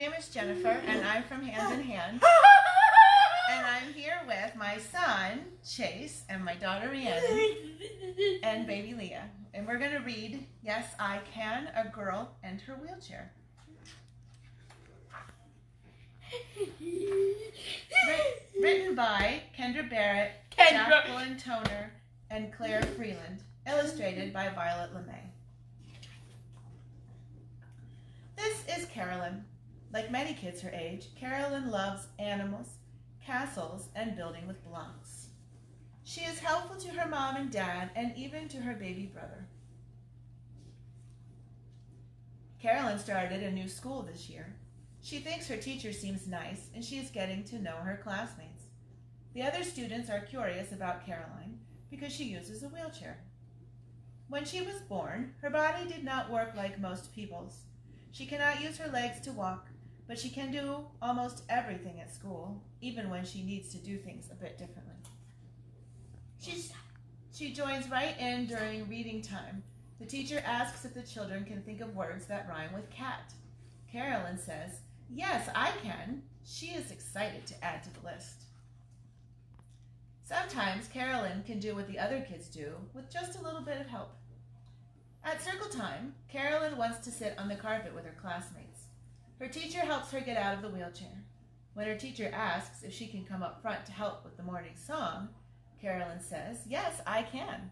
My name is Jennifer, and I'm from Hand in Hand. And I'm here with my son, Chase, and my daughter, Rhiannon, and baby Leah. And we're going to read Yes, I Can, A Girl and Her Wheelchair. Written by Kendra Barrett, Jacqueline Toner, and Claire Freeland. Illustrated by Violet LeMay. This is Carolyn. Like many kids her age, Carolyn loves animals, castles, and building with blocks. She is helpful to her mom and dad, and even to her baby brother. Carolyn started a new school this year. She thinks her teacher seems nice, and she is getting to know her classmates. The other students are curious about Caroline because she uses a wheelchair. When she was born, her body did not work like most people's. She cannot use her legs to walk, but she can do almost everything at school, even when she needs to do things a bit differently. She joins right in during reading time. The teacher asks if the children can think of words that rhyme with cat. Carolyn says, "Yes, I can." She is excited to add to the list. Sometimes Carolyn can do what the other kids do with just a little bit of help. At circle time, Carolyn wants to sit on the carpet with her classmates. Her teacher helps her get out of the wheelchair. When her teacher asks if she can come up front to help with the morning song, Carolyn says, "Yes, I can."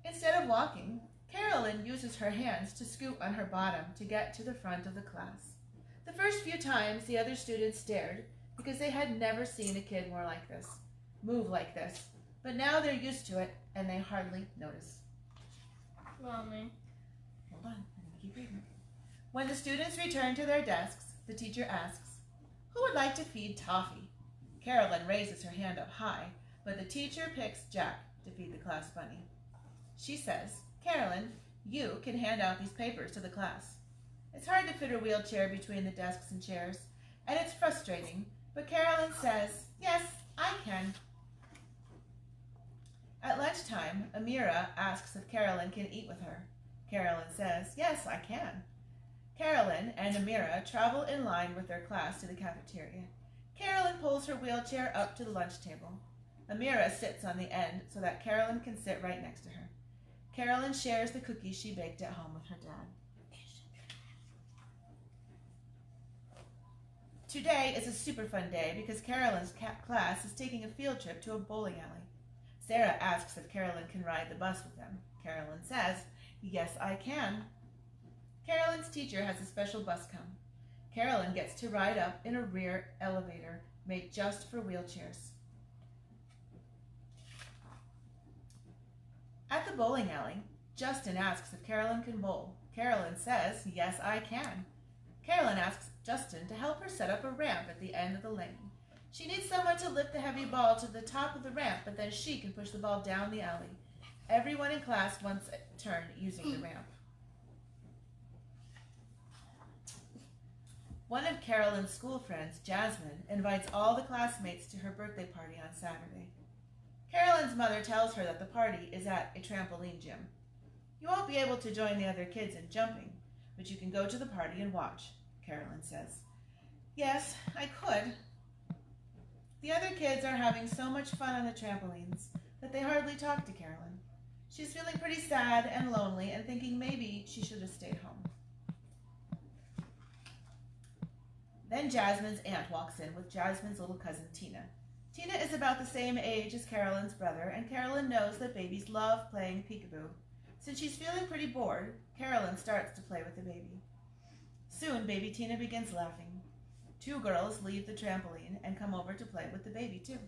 Instead of walking, Carolyn uses her hands to scoot on her bottom to get to the front of the class. The first few times, the other students stared because they had never seen a kid move like this. But now they're used to it, and they hardly notice. Mommy. Hold on, I'm going to keep reading. When the students return to their desks, the teacher asks, "Who would like to feed Toffee?" Carolyn raises her hand up high, but the teacher picks Jack to feed the class bunny. She says, "Carolyn, you can hand out these papers to the class." It's hard to fit her wheelchair between the desks and chairs, and it's frustrating, but Carolyn says, "Yes, I can." At lunchtime, Amira asks if Carolyn can eat with her. Carolyn says, "Yes, I can." Carolyn and Amira travel in line with their class to the cafeteria. Carolyn pulls her wheelchair up to the lunch table. Amira sits on the end so that Carolyn can sit right next to her. Carolyn shares the cookies she baked at home with her dad. Today is a super fun day because Carolyn's class is taking a field trip to a bowling alley. Sarah asks if Carolyn can ride the bus with them. Carolyn says, "Yes, I can." Carolyn's teacher has a special bus come. Carolyn gets to ride up in a rear elevator made just for wheelchairs. At the bowling alley, Justin asks if Carolyn can bowl. Carolyn says, "Yes, I can." Carolyn asks Justin to help her set up a ramp at the end of the lane. She needs someone to lift the heavy ball to the top of the ramp, but then she can push the ball down the alley. Everyone in class wants a turn using the ramp. One of Carolyn's school friends, Jasmine, invites all the classmates to her birthday party on Saturday. Carolyn's mother tells her that the party is at a trampoline gym. "You won't be able to join the other kids in jumping, but you can go to the party and watch," Carolyn says. "Yes, I could." The other kids are having so much fun on the trampolines that they hardly talk to Carolyn. She's feeling pretty sad and lonely and thinking maybe she should have stayed home. Then Jasmine's aunt walks in with Jasmine's little cousin, Tina. Tina is about the same age as Carolyn's brother, and Carolyn knows that babies love playing peekaboo. Since she's feeling pretty bored, Carolyn starts to play with the baby. Soon, baby Tina begins laughing. Two girls leave the trampoline and come over to play with the baby, too.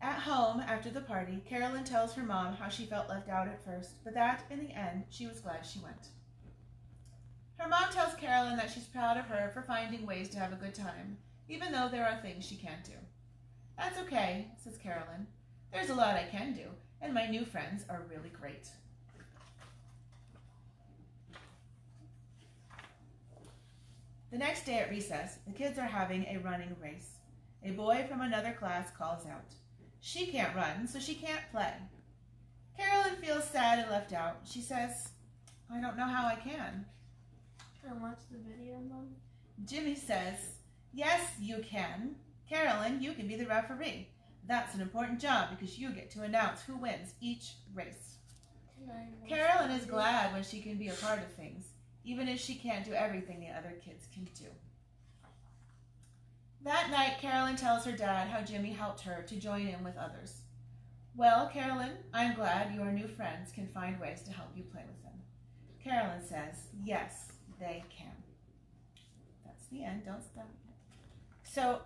At home, after the party, Carolyn tells her mom how she felt left out at first, but that, in the end, she was glad she went. Her mom tells Carolyn that she's proud of her for finding ways to have a good time, even though there are things she can't do. "That's okay," says Carolyn. "There's a lot I can do, and my new friends are really great." The next day at recess, the kids are having a running race. A boy from another class calls out. She can't run, so she can't play. Carolyn feels sad and left out. She says, I don't know how I can. And watch the video, Mom. Jimmy says, yes, you can. Carolyn, you can be the referee. That's an important job because you get to announce who wins each race. Can I watch Carolyn the is video? glad when she can be a part of things, even if she can't do everything the other kids can do. That night, Carolyn tells her dad how Jimmy helped her to join in with others. Well, Carolyn, I'm glad your new friends can find ways to help you play with them. Carolyn says, yes, they can. That's the end. Don't stop. So,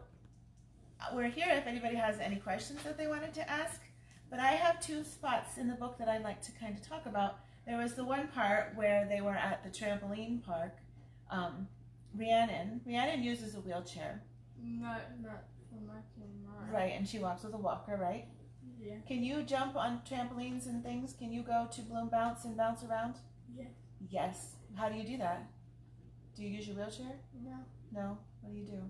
we're here if anybody has any questions that they wanted to ask. But I have two spots in the book that I'd like to kind of talk about. There was the one part where they were at the trampoline park. Rhiannon uses a wheelchair. Not for my camera. Right, and she walks with a walker, right? Yeah. Can you jump on trampolines and things? Can you go to Bloom Bounce and bounce around? Yeah. Yes. How do you do that? Do you use your wheelchair? No. No. What do you do?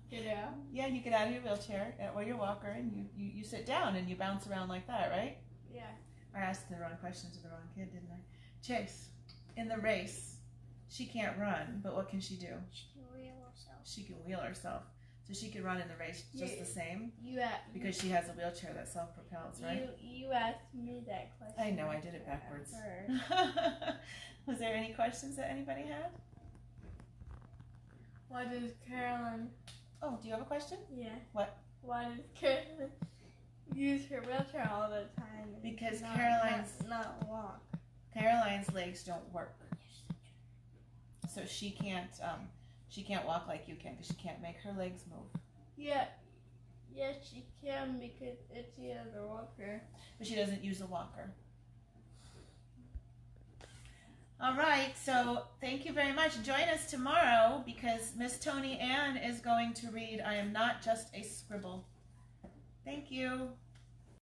Get out. Yeah, you get out of your wheelchair or your walker and you sit down and you bounce around like that, right? Yeah. I asked the wrong question to the wrong kid, didn't I? Chase, in the race, she can't run, but what can she do? She can wheel herself. She can wheel herself. So she can run in the race just the same because she has a wheelchair that self-propels, right? You asked me that question. I know, I did it backwards. First. Was there any questions that anybody had? Why does Carolyn? Oh, do you have a question? Yeah. What? Why does Carolyn use her wheelchair all the time? And Because not, not walk. Caroline's legs don't work. So she can't walk like you can because she can't make her legs move. Yeah. Yes, she can because she has a walker. But she doesn't use a walker. All right, so thank you very much. Join us tomorrow because Miss Tony Ann is going to read I Am Not Just a Scribble. Thank you.